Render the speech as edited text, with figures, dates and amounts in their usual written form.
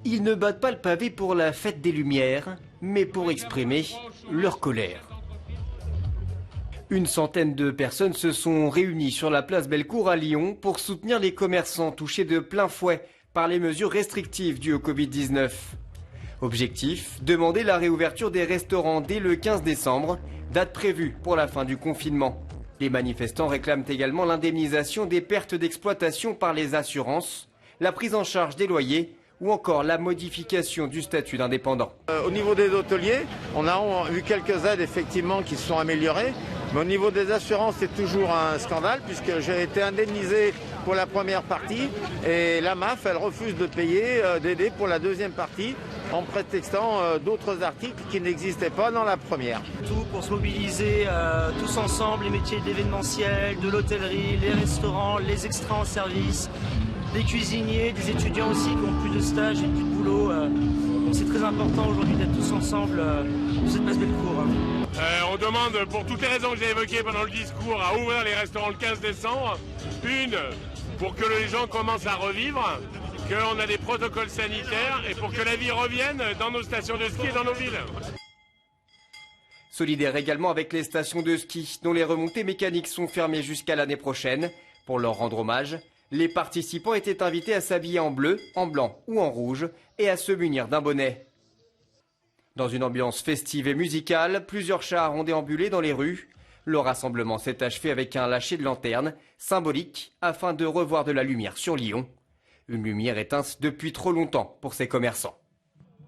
Ils ne battent pas le pavé pour la fête des Lumières, mais pour exprimer leur colère. Une centaine de personnes se sont réunies sur la place Bellecour à Lyon pour soutenir les commerçants touchés de plein fouet par les mesures restrictives dues au Covid-19. Objectif, demander la réouverture des restaurants dès le 15 décembre, date prévue pour la fin du confinement. Les manifestants réclament également l'indemnisation des pertes d'exploitation par les assurances, la prise en charge des loyers ou encore la modification du statut d'indépendant. Au niveau des hôteliers, on a eu quelques aides effectivement qui se sont améliorées, mais au niveau des assurances, c'est toujours un scandale puisque j'ai été indemnisé pour la première partie et la MAF, elle refuse de payer, d'aider pour la deuxième partie en prétextant d'autres articles qui n'existaient pas dans la première. Tout pour se mobiliser tous ensemble, les métiers de l'événementiel, de l'hôtellerie, les restaurants, les extras en service, des cuisiniers, des étudiants aussi qui ont plus de stage et plus de boulot. C'est très important aujourd'hui d'être tous ensemble sur cette place Bellecour. On demande, pour toutes les raisons que j'ai évoquées pendant le discours, à ouvrir les restaurants le 15 décembre. Une, pour que les gens commencent à revivre, qu'on a des protocoles sanitaires et pour que la vie revienne dans nos stations de ski et dans nos villes. Solidaire également avec les stations de ski dont les remontées mécaniques sont fermées jusqu'à l'année prochaine. Pour leur rendre hommage, les participants étaient invités à s'habiller en bleu, en blanc ou en rouge et à se munir d'un bonnet. Dans une ambiance festive et musicale, plusieurs chars ont déambulé dans les rues. Le rassemblement s'est achevé avec un lâcher de lanterne, symbolique, afin de revoir de la lumière sur Lyon. Une lumière éteinte depuis trop longtemps pour ces commerçants.